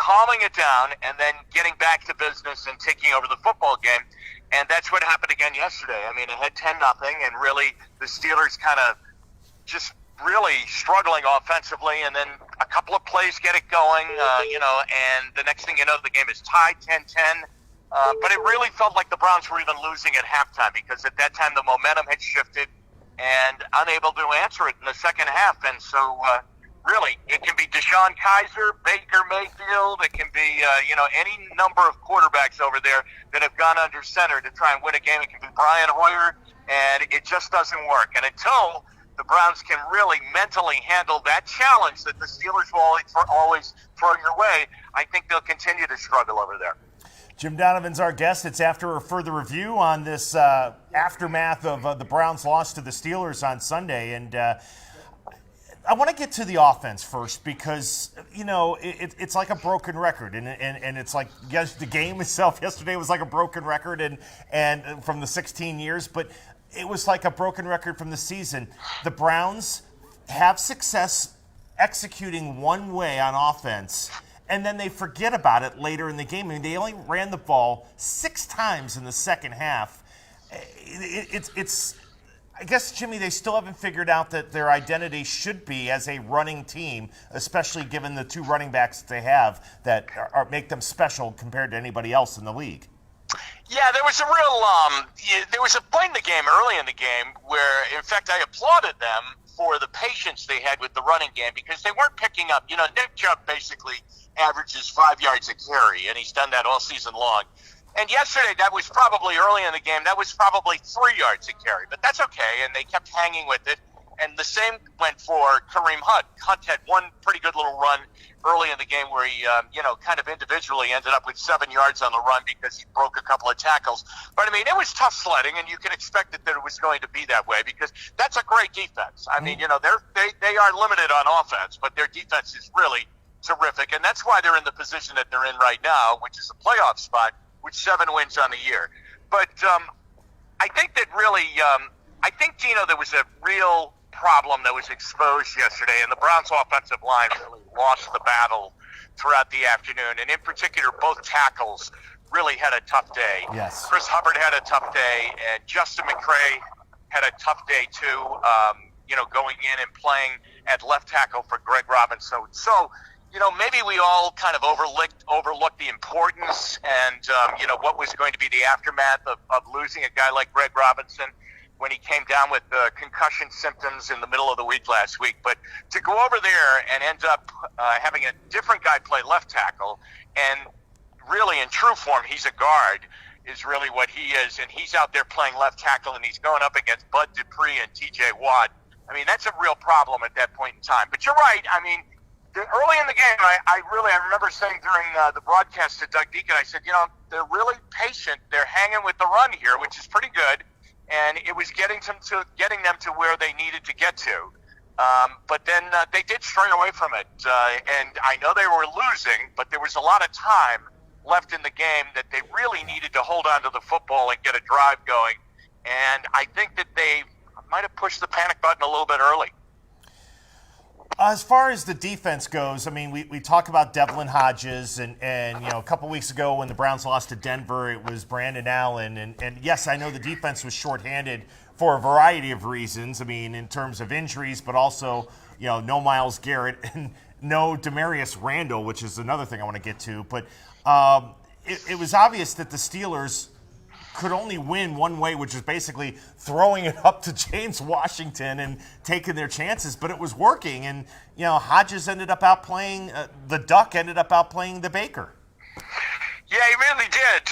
calming it down and then getting back to business and taking over the football game. And that's what happened again yesterday. I mean, it had 10-0, and really the Steelers kind of just really struggling offensively, and then a couple of plays get it going, and the next thing you know, the game is tied 10-10. But it really felt like the Browns were even losing at halftime, because at that time the momentum had shifted and unable to answer it in the second half. And so really, it can be Deshaun Kaiser, Baker Mayfield, it can be any number of quarterbacks over there that have gone under center to try and win a game. It can be Brian Hoyer, and it just doesn't work. And until the Browns can really mentally handle that challenge that the Steelers will always throw your way, I think they'll continue to struggle over there. Jim Donovan's our guest. It's after a further review on this aftermath of the Browns' loss to the Steelers on Sunday. And I want to get to the offense first, because, it's like a broken record. And it's like, yes, the game itself yesterday was like a broken record and from the 16 years. But it was like a broken record from the season. The Browns have success executing one way on offense, and then they forget about it later in the game. I mean, they only ran the ball 6 times in the second half. It's I guess, Jimmy, they still haven't figured out that their identity should be as a running team, especially given the 2 running backs that they have that make them special compared to anybody else in the league. Yeah, there was a point in the game, early in the game, where, in fact, I applauded them for the patience they had with the running game, because they weren't picking up. Nick Chubb basically averages 5 yards a carry, and he's done that all season long. And yesterday, that was probably early in the game, that was probably 3 yards a carry, but that's okay, and they kept hanging with it. And the same went for Kareem Hunt. Hunt had one pretty good little run early in the game where he, kind of individually ended up with 7 yards on the run because he broke a couple of tackles. But, I mean, it was tough sledding, and you can expect that it was going to be that way, because that's a great defense. I mean, they are limited on offense, but their defense is really terrific, and that's why they're in the position that they're in right now, which is a playoff spot with 7 wins on the year. But I think that really, Gino, there was a real problem that was exposed yesterday, and the Browns' offensive line really lost the battle throughout the afternoon, and in particular, both tackles really had a tough day. Yes. Chris Hubbard had a tough day, and Justin McCray had a tough day too, going in and playing at left tackle for Greg Robinson. So, maybe we all kind of overlooked the importance and, what was going to be the aftermath of losing a guy like Greg Robinson when he came down with concussion symptoms in the middle of the week last week. But to go over there and end up having a different guy play left tackle, and really in true form, he's a guard, is really what he is, and he's out there playing left tackle, and he's going up against Bud Dupree and T.J. Watt. I mean, that's a real problem at that point in time. But you're right. I mean, early in the game, I remember saying during the broadcast to Doug Deacon, I said, they're really patient. They're hanging with the run here, which is pretty good. And it was getting them to where they needed to get to. But then they did stray away from it. And I know they were losing, but there was a lot of time left in the game that they really needed to hold on to the football and get a drive going. And I think that they might have pushed the panic button a little bit early. As far as the defense goes, I mean, we talk about Devlin Hodges, and a couple weeks ago when the Browns lost to Denver, it was Brandon Allen. And yes, I know the defense was shorthanded for a variety of reasons. I mean, in terms of injuries, but also, no Myles Garrett and no Demarius Randall, which is another thing I want to get to. But it was obvious that the Steelers could only win one way, which is basically throwing it up to James Washington and taking their chances, but it was working. And, Hodges ended up outplaying, the Duck ended up outplaying the Baker. Yeah, he really did.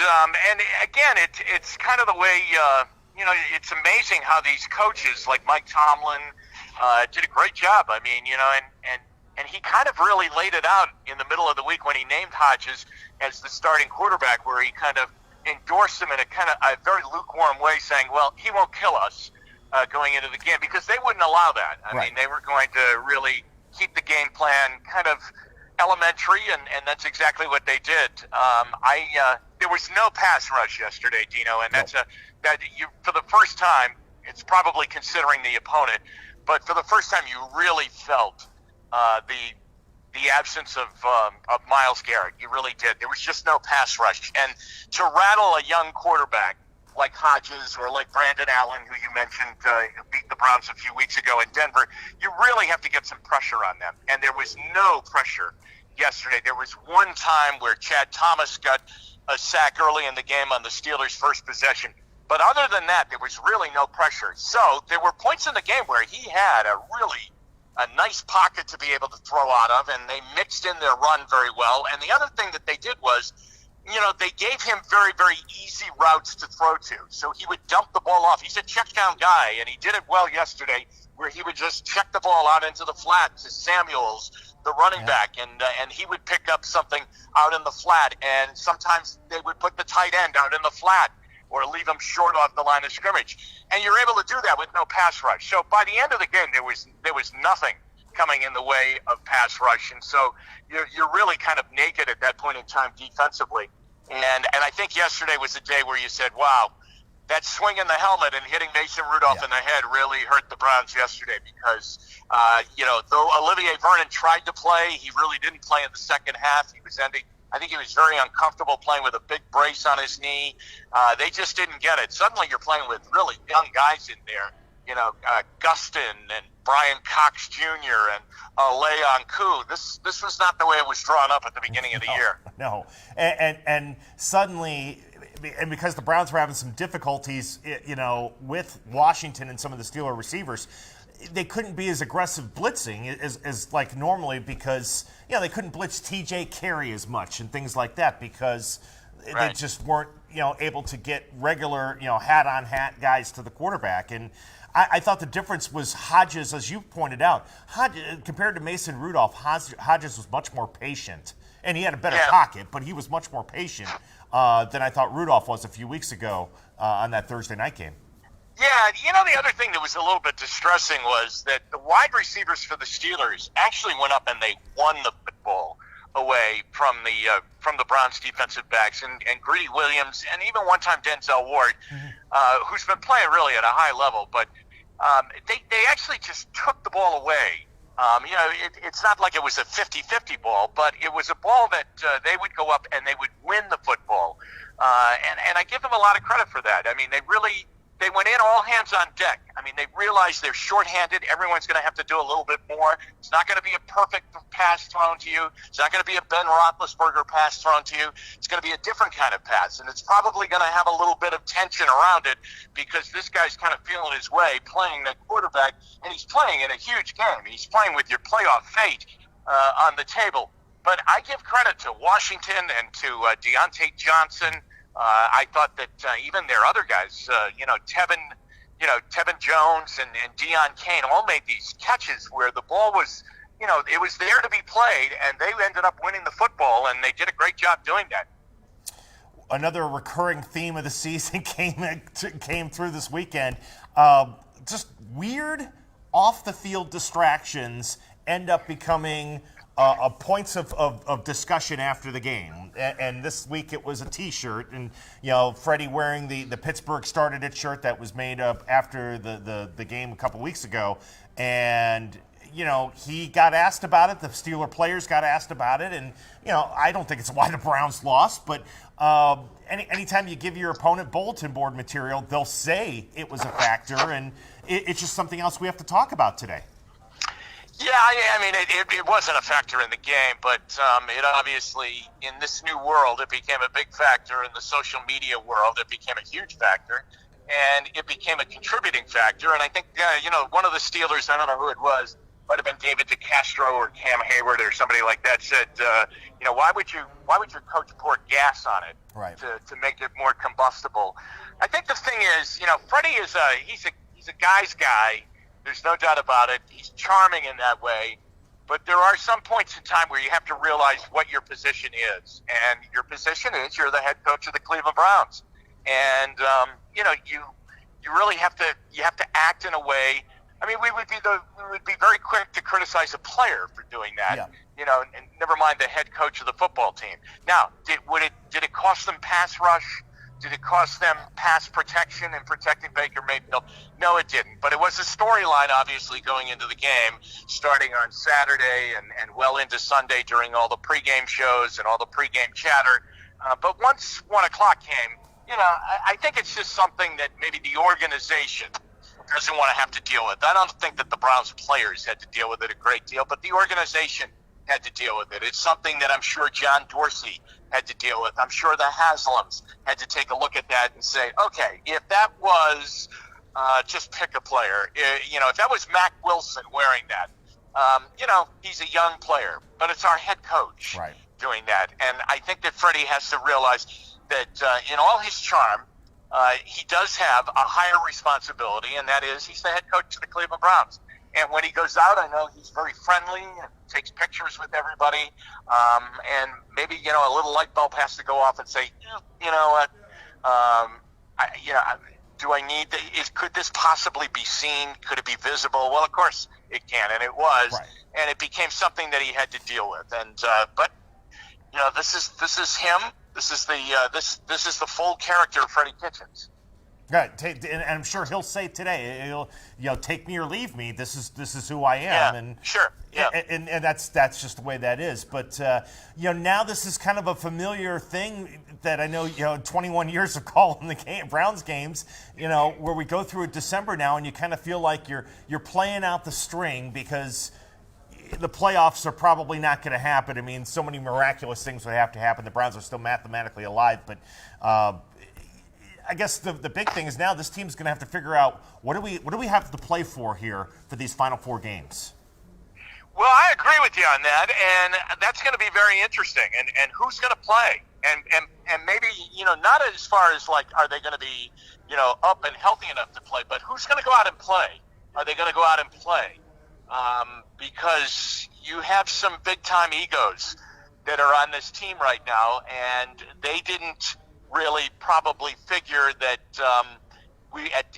And again, it's kind of the way, it's amazing how these coaches like Mike Tomlin did a great job. I mean, and he kind of really laid it out in the middle of the week when he named Hodges as the starting quarterback, where he kind of endorsed him in a very lukewarm way, saying, well, he won't kill us going into the game, because they wouldn't allow that. I mean, they were going to really keep the game plan kind of elementary, and that's exactly what they did. There was no pass rush yesterday, Dino, and for the first time, it's probably considering the opponent, but for the first time you really felt the absence of Myles Garrett. You really did. There was just no pass rush. And to rattle a young quarterback like Hodges or like Brandon Allen, who you mentioned beat the Browns a few weeks ago in Denver, you really have to get some pressure on them. And there was no pressure yesterday. There was one time where Chad Thomas got a sack early in the game on the Steelers' first possession. But other than that, there was really no pressure. So there were points in the game where he had a nice pocket to be able to throw out of, and they mixed in their run very well. And the other thing that they did was, they gave him very, very easy routes to throw to. So he would dump the ball off. He's a check-down guy, and he did it well yesterday, where he would just check the ball out into the flat to Samuels, the running back, and he would pick up something out in the flat. And sometimes they would put the tight end out in the flat or leave him short off the line of scrimmage. And you're able to do that with no pass rush. So by the end of the game, there was nothing coming in the way of pass rush. And so you're really kind of naked at that point in time defensively. And I think yesterday was the day where you said, wow, that swing in the helmet and hitting Mason Rudolph in the head really hurt the Browns yesterday because, though Olivier Vernon tried to play, he really didn't play in the second half. I think he was very uncomfortable playing with a big brace on his knee. They just didn't get it. Suddenly you're playing with really young guys in there. Gustin and Brian Cox Jr. and Leon Koo. This was not the way it was drawn up at the beginning of the year. No, and suddenly, and because the Browns were having some difficulties, with Washington and some of the Steeler receivers, they couldn't be as aggressive blitzing as like normally because they couldn't blitz TJ Carey as much and things like that because they just weren't able to get regular hat on hat guys to the quarterback. And I thought the difference was Hodges, as you pointed out. Compared to Mason Rudolph, Hodges was much more patient, and he had a better pocket, but he was much more patient than I thought Rudolph was a few weeks ago on that Thursday night game. Yeah, the other thing that was a little bit distressing was that the wide receivers for the Steelers actually went up and they won the football away from the Browns defensive backs, and Greedy Williams, and even one time Denzel Ward, who's been playing really at a high level, but they actually just took the ball away. It's not like it was a 50-50 ball, but it was a ball that they would go up and they would win the football, and I give them a lot of credit for that. I mean, they went in all hands on deck. I mean, they realized they're shorthanded. Everyone's going to have to do a little bit more. It's not going to be a perfect pass thrown to you. It's not going to be a Ben Roethlisberger pass thrown to you. It's going to be a different kind of pass, and it's probably going to have a little bit of tension around it because this guy's kind of feeling his way playing the quarterback, and he's playing in a huge game. He's playing with your playoff fate on the table. But I give credit to Washington and to Deontay Johnson. I thought that even their other guys, Tevin Jones and Deion Kane all made these catches where the ball was, it was there to be played, and they ended up winning the football, and they did a great job doing that. Another recurring theme of the season came through this weekend. Just weird off-the-field distractions end up becoming points of discussion after the game. And this week it was a T-shirt, and Freddie wearing the Pittsburgh started it shirt that was made up after the game a couple weeks ago, and he got asked about it. The Steeler players got asked about it, and I don't think it's why the Browns lost, but anytime you give your opponent bulletin board material, they'll say it was a factor, and it's just something else we have to talk about today. Yeah, I mean, it wasn't a factor in the game, but it obviously, in this new world, it became a big factor. In the social media world, it became a huge factor, and it became a contributing factor. And I think, one of the Steelers, I don't know who it was, might have been David DeCastro or Cam Hayward or somebody like that, said, why would your coach pour gas on it to make it more combustible? I think the thing is, Freddie is he's a guy's guy. There's no doubt about it. He's charming in that way. But there are some points in time where you have to realize what your position is. And your position is you're the head coach of the Cleveland Browns. And, you really have to act in a way. I mean, we would be very quick to criticize a player for doing that, and never mind the head coach of the football team. Now, did it cost them pass rush Did it cost them pass protection and protecting Baker Mayfield? No, it didn't. But it was a storyline, obviously, going into the game, starting on Saturday and well into Sunday during all the pregame shows and all the pregame chatter. But once 1 o'clock came, I think it's just something that maybe the organization doesn't want to have to deal with. I don't think that the Browns players had to deal with it a great deal, but the organization had to deal with it. It's something that I'm sure John Dorsey had to deal with. I'm sure the Haslams had to take a look at that and say, okay, if that was just pick a player, if that was Mac Wilson wearing that, he's a young player, but it's our head coach doing that. And I think that Freddie has to realize that in all his charm, he does have a higher responsibility, and that is he's the head coach of the Cleveland Browns. And when he goes out, I know he's very friendly and takes pictures with everybody. And maybe, a little light bulb has to go off and say, you know what, do I need could this possibly be seen? Could it be visible? Well, of course it can, and it was. Right. And it became something that he had to deal with. And but this is him. This is the full character of Freddie Kitchens. Right, and I'm sure he'll say today, he'll take me or leave me. This is who I am, and sure, and that's just the way that is. But now this is kind of a familiar thing that I know 21 years of calling the Browns games, where we go through December now, and you kind of feel like you're playing out the string because the playoffs are probably not going to happen. I mean, so many miraculous things would have to happen. The Browns are still mathematically alive, but. I guess the big thing is now this team's going to have to figure out what do we have to play for here for these final 4 games. Well, I agree with you on that, and that's going to be very interesting. And who's going to play? And maybe not as far as like are they going to be up and healthy enough to play, but who's going to go out and play? Are they going to go out and play? Because you have some big time egos that are on this team right now, and they didn't really probably figure that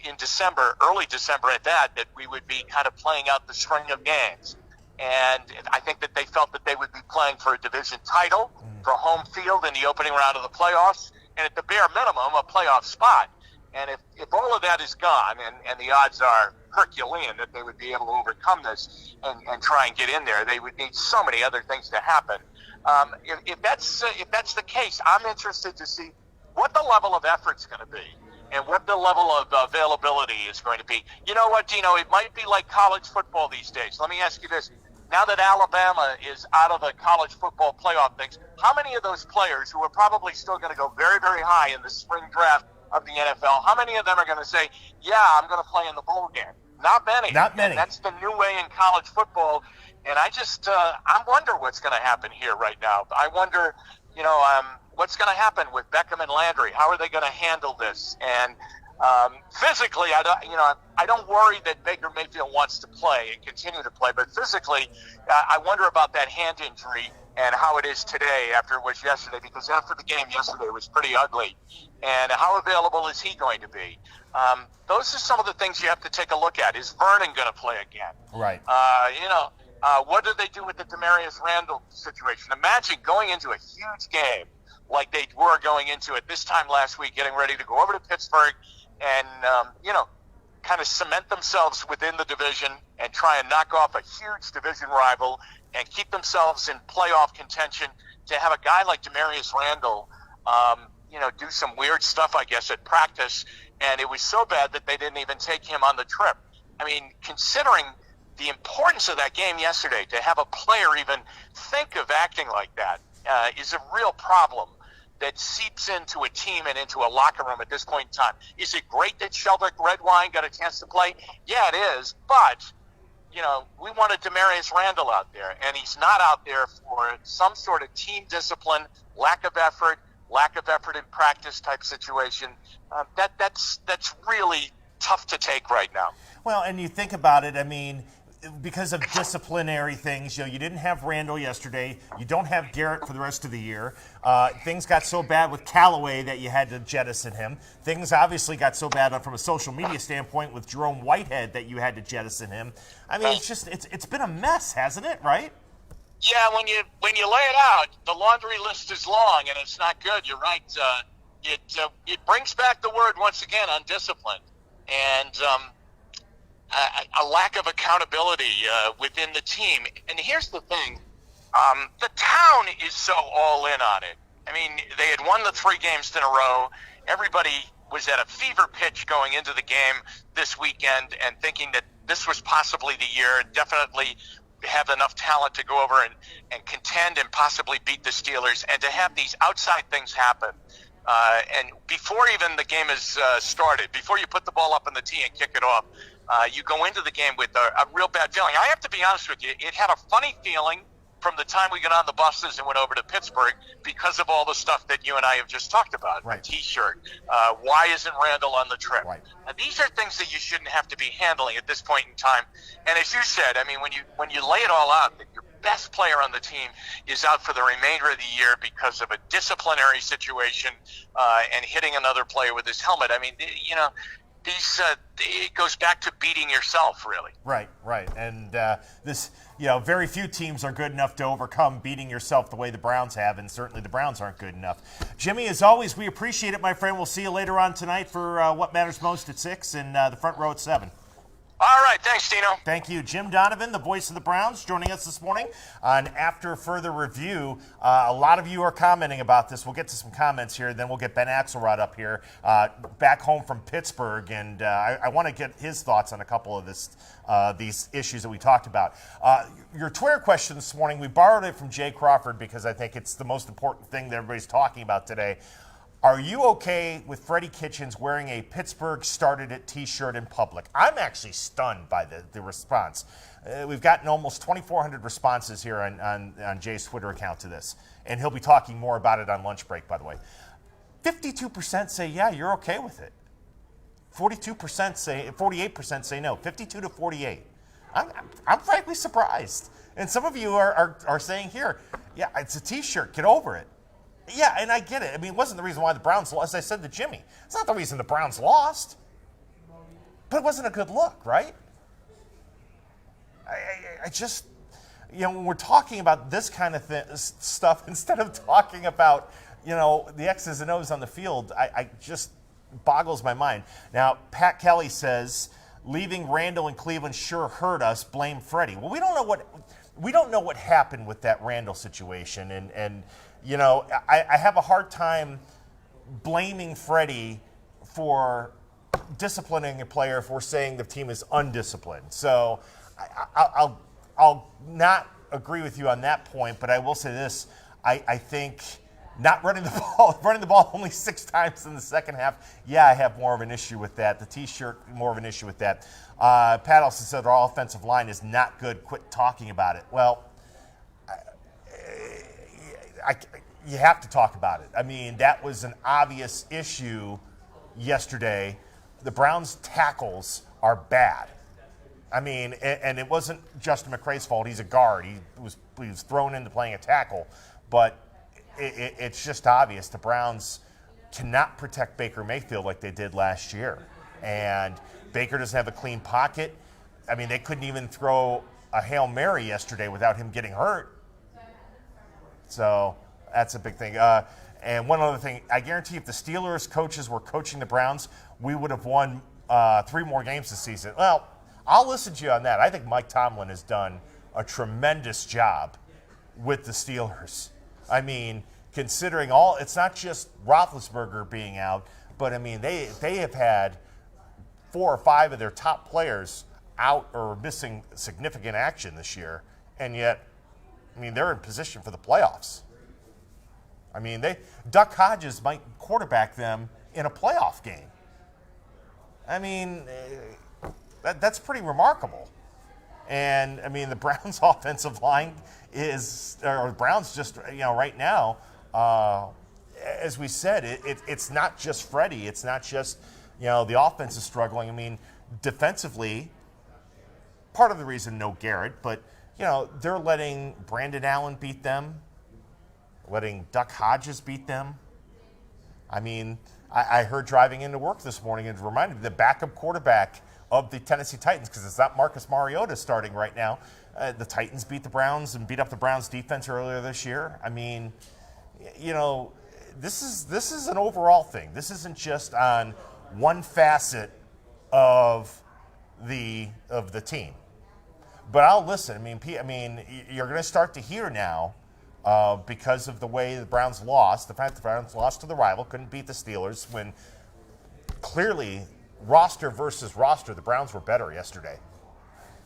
in December, early December that we would be kind of playing out the string of games. And I think that they felt that they would be playing for a division title, for home field in the opening round of the playoffs, and at the bare minimum, a playoff spot. And if all of that is gone, and the odds are Herculean that they would be able to overcome this and try and get in there, they would need so many other things to happen. If that's the case, I'm interested to see what the level of effort's going to be and what the level of availability is going to be. You know what, Dino? It might be like college football these days. Let me ask you this. Now that Alabama is out of the college football playoff things, how many of those players who are probably still going to go very, very high in the spring draft of the NFL, how many of them are going to say, yeah, I'm going to play in the bowl game? Not many. Not many. And that's the new way in college football. And I wonder what's going to happen here right now. I wonder, what's going to happen with Beckham and Landry? How are they going to handle this? And physically, I don't worry that Baker Mayfield wants to play and continue to play, but physically, I wonder about that hand injury and how it is today after it was yesterday, because after the game yesterday it was pretty ugly. And how available is he going to be? Those are some of the things you have to take a look at. Is Vernon going to play again? Right. What do they do with the Demarius Randall situation? Imagine going into a huge game like they were going into it this time last week, getting ready to go over to Pittsburgh and, kind of cement themselves within the division and try and knock off a huge division rival and keep themselves in playoff contention. To have a guy like Demarius Randall, do some weird stuff, I guess, at practice, and it was so bad that they didn't even take him on the trip. I mean, considering the importance of that game yesterday, to have a player even think of acting like that is a real problem that seeps into a team and into a locker room at this point in time. Is it great that Sheldrick Redwine got a chance to play? Yeah, it is. But, we wanted Demarius Randall out there, and he's not out there for some sort of team discipline, lack of effort in practice type situation. That's really tough to take right now. Well, and you think about it, I mean, because of disciplinary things, you didn't have Randall yesterday. You don't have Garrett for the rest of the year. Things got so bad with Callaway that you had to jettison him. Things obviously got so bad from a social media standpoint with Jerome Whitehead that you had to jettison him. I mean, it's been a mess, hasn't it? Right? Yeah. When you lay it out, the laundry list is long and it's not good. You're right. it brings back the word once again, undisciplined, and a lack of accountability within the team. And here's the thing. The town is so all in on it. I mean, they had won the 3 games in a row. Everybody was at a fever pitch going into the game this weekend and thinking that this was possibly the year, definitely have enough talent to go over and contend and possibly beat the Steelers, and to have these outside things happen. And before even the game is started, before you put the ball up on the tee and kick it off, you go into the game with a real bad feeling. I have to be honest with you, it had a funny feeling from the time we got on the buses and went over to Pittsburgh because of all the stuff that you and I have just talked about. Right. The T-shirt. Why isn't Randall on the trip? Right. Now, these are things that you shouldn't have to be handling at this point in time. And as you said, I mean, when you lay it all out, that your best player on the team is out for the remainder of the year because of a disciplinary situation and hitting another player with his helmet. I mean, you know, it goes back to beating yourself, really. Right. And this, you know, very few teams are good enough to overcome beating yourself the way the Browns have, and certainly the Browns aren't good enough. Jimmy, as always, we appreciate it, my friend. We'll see you later on tonight for What Matters Most at 6 and the front row at 7. All right. Thanks, Dino. Thank you. Jim Donovan, the voice of the Browns, joining us this morning on After Further Review. A lot of you are commenting about this. We'll get to some comments here, then we'll get Ben Axelrod up here, back home from Pittsburgh, and I want to get his thoughts on a couple of these issues that we talked about. Your Twitter question this morning, we borrowed it from Jay Crawford because I think it's the most important thing that everybody's talking about today. Are you okay with Freddie Kitchens wearing a Pittsburgh Started It t-shirt in public? I'm actually stunned by the response. We've gotten almost 2,400 responses here on Jay's Twitter account to this, and he'll be talking more about it on lunch break, by the way. 52% say, yeah, you're okay with it. 48% say no. 52 to 48. I'm frankly surprised. And some of you are saying here, yeah, it's a t-shirt, get over it. Yeah, and I get it. I mean, it wasn't the reason why the Browns lost. As I said to Jimmy, it's not the reason the Browns lost. But it wasn't a good look, right? I just, you know, when we're talking about this kind of stuff, instead of talking about, you know, the X's and O's on the field, I just boggles my mind. Now, Pat Kelly says, leaving Randall in Cleveland sure hurt us. Blame Freddie. Well, we don't know what happened with that Randall situation, and you know, I have a hard time blaming Freddie for disciplining a player if we're saying the team is undisciplined. So I'll not agree with you on that point, but I will say this. I think not running the ball only 6 times in the second half, yeah, I have more of an issue with that. The T-shirt, more of an issue with that. Pat also said our offensive line is not good. Quit talking about it. Well, you have to talk about it. I mean, that was an obvious issue yesterday. The Browns' tackles are bad. I mean, and it wasn't Justin McCray's fault. He's a guard. He was thrown into playing a tackle. But it's just obvious the Browns cannot protect Baker Mayfield like they did last year. And Baker doesn't have a clean pocket. I mean, they couldn't even throw a Hail Mary yesterday without him getting hurt. So that's a big thing. And one other thing, I guarantee if the Steelers coaches were coaching the Browns, we would have won 3 more games this season. Well, I'll listen to you on that. I think Mike Tomlin has done a tremendous job with the Steelers. I mean, considering it's not just Roethlisberger being out, but I mean, they have had 4 or 5 of their top players out or missing significant action this year, and yet, I mean, they're in position for the playoffs. I mean, Duck Hodges might quarterback them in a playoff game. I mean, that's pretty remarkable. And, I mean, the Browns' offensive line or the Browns just, you know, right now, as we said, it's not just Freddie. It's not just, you know, the offense is struggling. I mean, defensively, part of the reason no Garrett, but, you know, they're letting Brandon Allen beat them, letting Duck Hodges beat them. I mean, I heard driving into work this morning, and it reminded me the backup quarterback of the Tennessee Titans, because it's not Marcus Mariota starting right now. The Titans beat the Browns and beat up the Browns defense earlier this year. I mean, you know, this is an overall thing. This isn't just on one facet of the team. But I'll listen. I mean, you're going to start to hear now, because of the way the Browns lost, the fact the Browns lost to the rival, couldn't beat the Steelers when clearly roster versus roster, the Browns were better yesterday.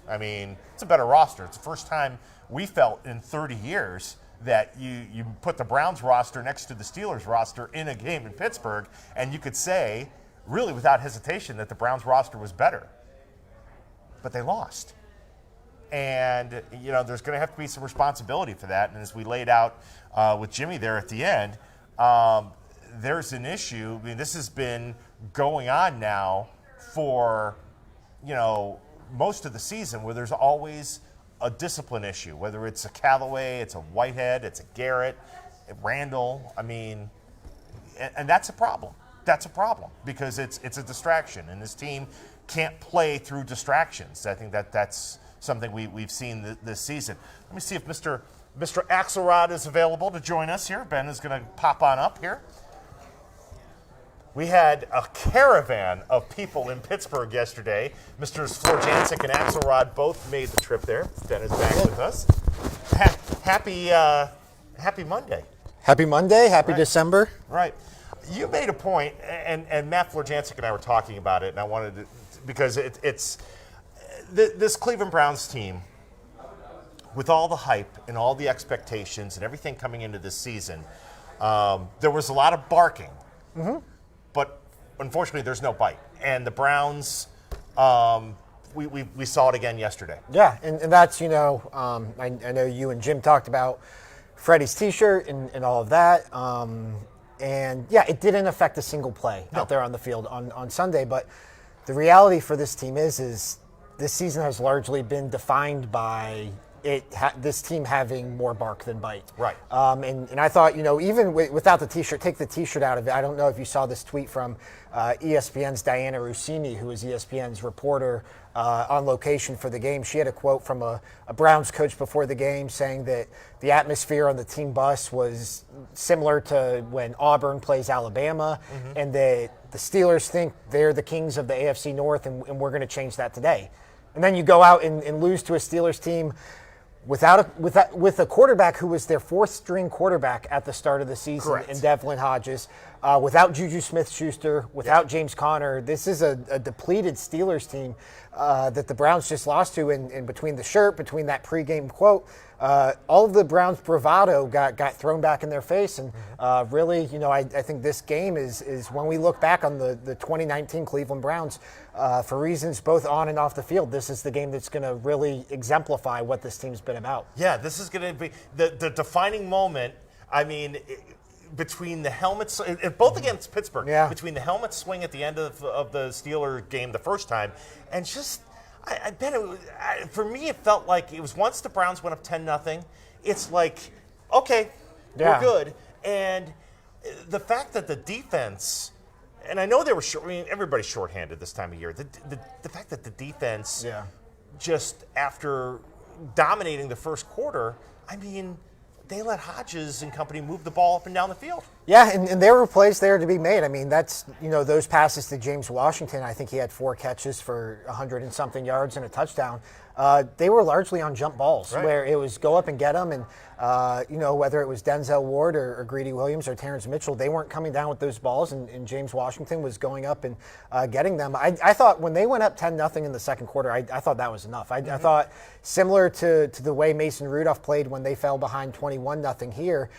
I mean, it's a better roster. It's the first time we felt in 30 years that you put the Browns roster next to the Steelers roster in a game in Pittsburgh, and you could say, really without hesitation, that the Browns roster was better. But they lost. And, there's going to have to be some responsibility for that. And as we laid out with Jimmy there at the end, there's an issue. I mean, this has been going on now for, most of the season, where there's always a discipline issue, whether it's a Callaway, it's a Whitehead, it's a Garrett, Randall. I mean, and that's a problem. That's a problem because it's a distraction, and this team can't play through distractions. I think that's something we've seen this season. Let me see if Mr. Axelrod is available to join us here. Ben is going to pop on up here. We had a caravan of people in Pittsburgh yesterday. Mr. Florjancic and Axelrod both made the trip there. Ben is back with us. Happy Monday. Happy Monday. Happy December. Right. You made a point, and Matt Florjancic and I were talking about it, and I wanted to, because it's this Cleveland Browns team, with all the hype and all the expectations and everything coming into this season, there was a lot of barking. Mm-hmm. But unfortunately, there's no bite. And the Browns, we saw it again yesterday. Yeah, and that's, I know you and Jim talked about Freddie's T-shirt and all of that. And, yeah, it didn't affect a single play out there on the field on Sunday. But the reality for this team is this season has largely been defined by this team having more bark than bite. Right. And I thought, even without the T-shirt, take the T-shirt out of it. I don't know if you saw this tweet from ESPN's Diana Rossini, who is ESPN's reporter on location for the game. She had a quote from a Browns coach before the game saying that the atmosphere on the team bus was similar to when Auburn plays Alabama, and that the Steelers think they're the kings of the AFC North, and we're going to change that today. And then you go out and lose to a Steelers team with a quarterback who was their fourth-string quarterback at the start of the season. Correct. In Devlin Hodges, without Juju Smith-Schuster, without James Conner. This is a depleted Steelers team that the Browns just lost to. And between the shirt, between that pregame quote, all of the Browns' bravado got thrown back in their face. And really, I think this game is when we look back on the 2019 Cleveland Browns, for reasons both on and off the field, this is the game that's going to really exemplify what this team's been about. Yeah, this is going to be the defining moment. I mean, between the helmets, both against Pittsburgh, between the helmet swing at the end of the Steeler game the first time, and just, I bet for me it felt like it was once the Browns went up 10-0, it's like, okay, we're good. And the fact that the defense, and I know they were short, I mean, everybody's shorthanded this time of year. The fact that the defense, just after dominating the first quarter, I mean, they let Hodges and company move the ball up and down the field. Yeah, and there were plays there to be made. I mean, that's, those passes to James Washington, I think he had 4 catches for 100 and something yards and a touchdown. They were largely on jump balls, where it was go up and get them. And, whether it was Denzel Ward or Greedy Williams or Terrence Mitchell, they weren't coming down with those balls, and James Washington was going up and getting them. I thought when they went up 10-0 in the second quarter, I thought that was enough. I thought similar to the way Mason Rudolph played when they fell behind 21-0 here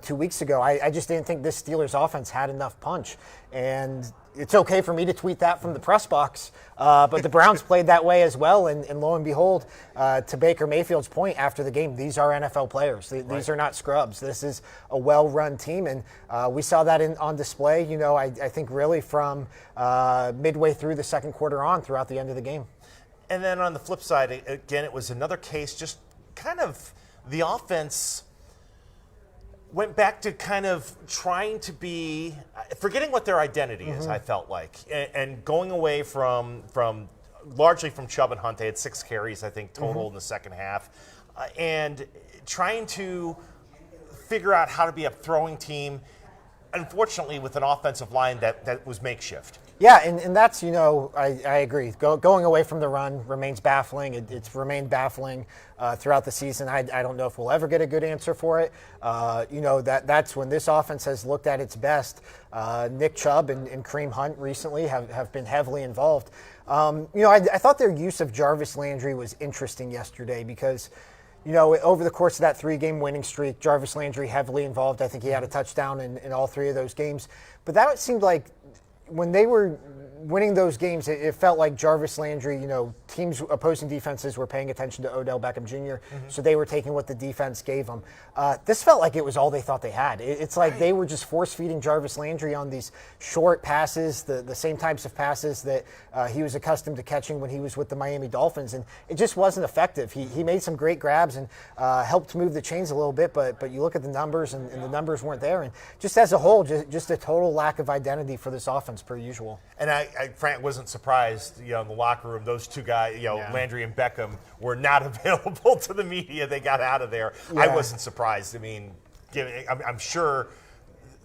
2 weeks ago, I just didn't think this Steelers offense had enough punch. And it's okay for me to tweet that from the press box, but the Browns played that way as well, and lo and behold, to Baker Mayfield's point after the game, these are NFL players. These are not scrubs. This is a well-run team, and we saw that on display, I think really from midway through the second quarter on throughout the end of the game. And then on the flip side, again, it was another case, just kind of the offense went back to kind of trying to be, forgetting what their identity is, I felt like, and going away from largely from Chubb and Hunt. They had 6 carries, I think, total in the second half, and trying to figure out how to be a throwing team. unfortunately with an offensive line that was makeshift. Yeah, and that's, I agree. Going away from the run remains baffling. It's remained baffling throughout the season. I don't know if we'll ever get a good answer for it. That's when this offense has looked at its best. Nick Chubb and Kareem Hunt recently have been heavily involved. I thought their use of Jarvis Landry was interesting yesterday because, over the course of that 3-game winning streak, Jarvis Landry heavily involved. I think he had a touchdown in all 3 of those games. But that seemed like when they were winning those games, it felt like Jarvis Landry, opposing defenses were paying attention to Odell Beckham Jr., so they were taking what the defense gave them. This felt like it was all they thought they had. It's like they were just force-feeding Jarvis Landry on these short passes, the same types of passes that he was accustomed to catching when he was with the Miami Dolphins, and it just wasn't effective. He made some great grabs and helped move the chains a little bit, but you look at the numbers, and the numbers weren't there. And just as a whole, just a total lack of identity for this offense per usual. And Frank wasn't surprised, in the locker room, those 2 guys, Landry and Beckham, were not available to the media. They got out of there. Yeah. I wasn't surprised. I mean, I'm sure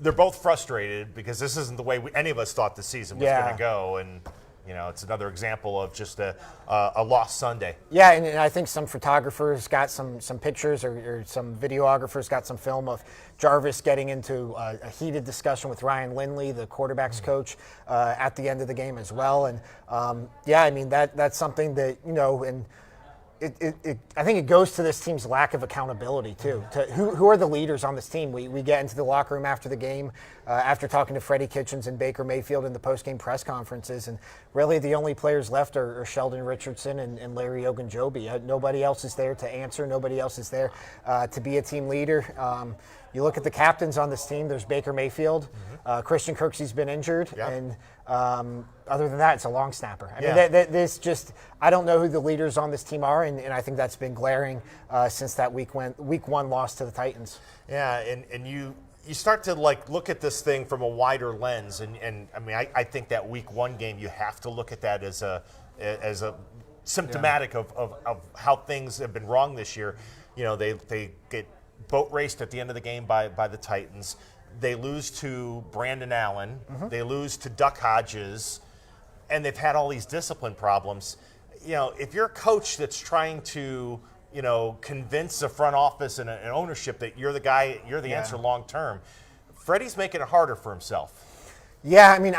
they're both frustrated because this isn't the way any of us thought the season was going to go. And, it's another example of just a lost Sunday. Yeah, and I think some photographers got some pictures or some videographers got some film of Jarvis getting into a heated discussion with Ryan Lindley, the quarterback's coach, at the end of the game as well. And, that's something that, and I think it goes to this team's lack of accountability, too. Who are the leaders on this team? We get into the locker room after the game, after talking to Freddie Kitchens and Baker Mayfield in the post-game press conferences, and really the only players left are Sheldon Richardson and Larry Ogunjobi. Nobody else is there to answer. Nobody else is there to be a team leader. You look at the captains on this team. There's Baker Mayfield. Christian Kirksey's been injured. Yep. And other than that, it's a long snapper. I mean, I don't know who the leaders on this team are, and I think that's been glaring since that week 1 loss to the Titans. Yeah, and you start to look at this thing from a wider lens, and I mean, I think that week 1 game, you have to look at that as a symptomatic of how things have been wrong this year. They get boat raced at the end of the game by the Titans. They lose to Brandon Allen. They lose to Duck Hodges, and they've had all these discipline problems. If you're a coach that's trying to, convince a front office and an ownership that you're the guy, you're the answer long term, Freddie's making it harder for himself. Yeah, I mean,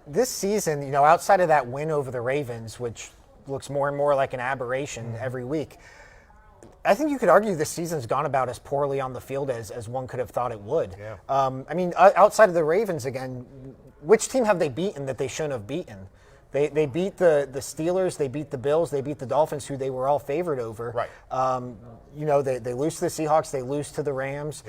this season, outside of that win over the Ravens, which looks more and more like an aberration every week, I think you could argue this season's gone about as poorly on the field as one could have thought it would. Yeah. Outside of the Ravens, again, which team have they beaten that they shouldn't have beaten? They beat the Steelers, they beat the Bills, they beat the Dolphins, who they were all favored over. Right. They lose to the Seahawks, they lose to the Rams,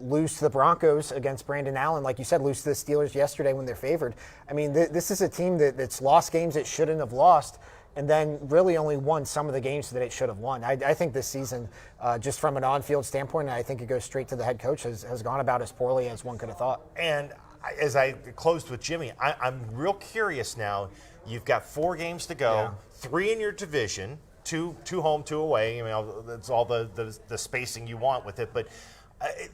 lose to the Broncos against Brandon Allen. Like you said, lose to the Steelers yesterday when they're favored. I mean, this is a team that's lost games it shouldn't have lost, and then really only won some of the games that it should have won. I think this season, just from an on-field standpoint, I think it goes straight to the head coach, has gone about as poorly as one could have thought. And as I closed with Jimmy, I'm real curious now. You've got 4 games to go, 3 in your division, two home, 2 away. That's all the spacing you want with it. But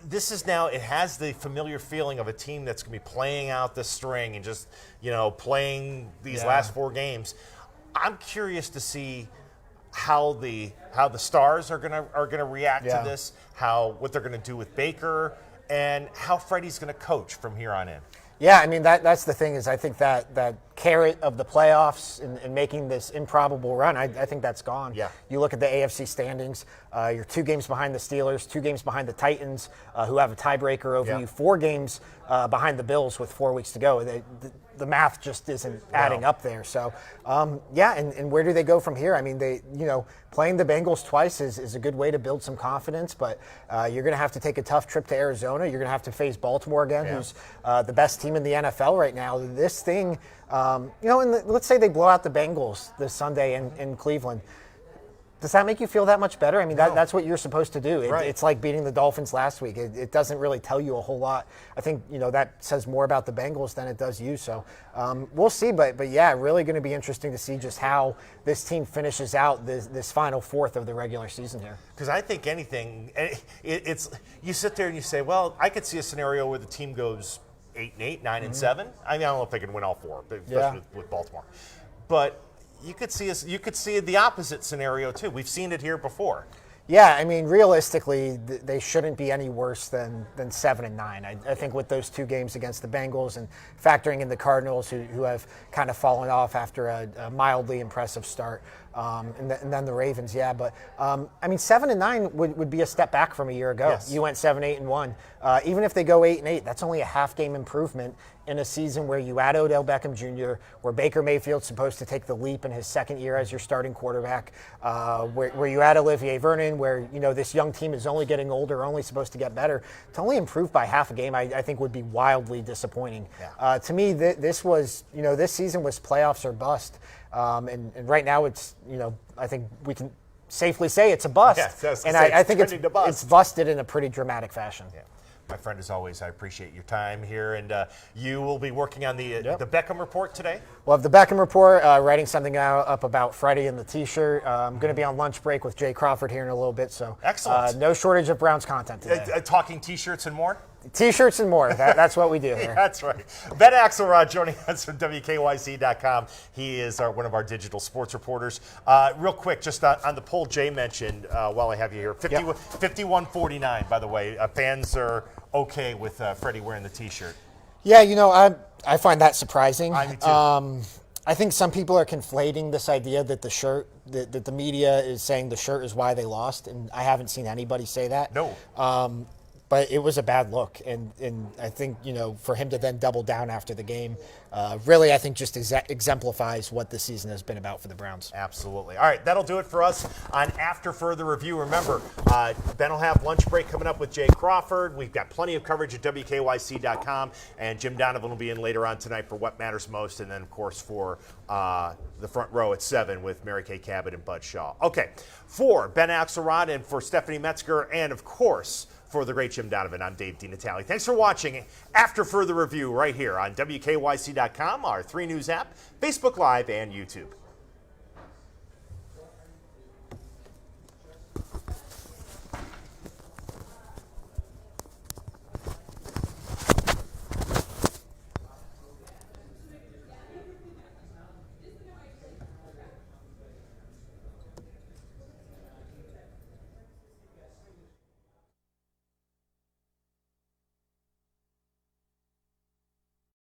this is now, it has the familiar feeling of a team that's going to be playing out the string and just, playing these last 4 games. I'm curious to see how the Stars are gonna react to this, what they're gonna do with Baker, and how Freddie's gonna coach from here on in. Yeah, I mean, that's the thing is I think that carrot of the playoffs and making this improbable run, I think that's gone. Yeah. You look at the AFC standings, you're 2 games behind the Steelers, 2 games behind the Titans, who have a tiebreaker over you, 4 games behind the Bills with 4 weeks to go. The math just isn't adding up there. So, and where do they go from here? I mean, playing the Bengals twice is a good way to build some confidence, but you're going to have to take a tough trip to Arizona. You're going to have to face Baltimore again, who's the best team in the NFL right now. This thing, let's say they blow out the Bengals this Sunday in Cleveland. Does that make you feel that much better? I mean, No. that's what you're supposed to do. Right. It's like beating the Dolphins last week. It doesn't really tell you a whole lot. I think, that says more about the Bengals than it does you. So we'll see. But yeah, really going to be interesting to see just how this team finishes out this final fourth of the regular season here. Because I think anything, it's you sit there and you say, well, I could see a scenario where the team goes 8-8, 9-7. I mean, I don't know if they can win all four, but especially with Baltimore. But you could see the opposite scenario too. We've seen it here before. Yeah, I mean, realistically, they shouldn't be any worse than 7-9. I think with those two games against the Bengals and factoring in the Cardinals, who have kind of fallen off after a mildly impressive start, and then the Ravens, yeah. But I mean, 7-9 would be a step back from a year ago. Yes. You went 7-8-1. Even if they go 8-8, that's only a half game improvement in a season where you add Odell Beckham Jr., where Baker Mayfield's supposed to take the leap in his second year as your starting quarterback, where you add Olivier Vernon, where this young team is only getting older, only supposed to get better. To only improve by half a game, I think would be wildly disappointing. Yeah. To me, this was this season was playoffs or bust, and right now it's I think we can safely say it's a bust, and I think bust. it's busted in a pretty dramatic fashion. Yeah. My friend, as always, I appreciate your time here, and you will be working on the Beckham report today. We'll have the Beckham report, writing something up about Freddie in the T-shirt. I'm going to be on lunch break with Jay Crawford here in a little bit, so excellent. No shortage of Browns content today. Talking T-shirts and more? T-shirts and more. That's what we do here. That's right. Ben Axelrod joining us from WKYC.com. He is one of our digital sports reporters. Real quick, just on the poll Jay mentioned while I have you here, 51-49, by the way. Fans are okay with Freddie wearing the T-shirt. Yeah, I find that surprising. Me too. I think some people are conflating this idea that the shirt, that the media is saying the shirt is why they lost, and I haven't seen anybody say that. No. But it was a bad look, and I think for him to then double down after the game, really I think just exemplifies what this season has been about for the Browns. Absolutely. All right, that'll do it for us on After Further Review. Remember, Ben will have lunch break coming up with Jay Crawford. We've got plenty of coverage at WKYC.com, and Jim Donovan will be in later on tonight for What Matters Most, and then of course for the front row at 7 with Mary Kay Cabot and Bud Shaw. Okay, for Ben Axelrod and for Stephanie Metzger, and of course for the great Jim Donovan, I'm Dave DeNatale. Thanks for watching After Further Review right here on WKYC.com, our 3 News app, Facebook Live, and YouTube.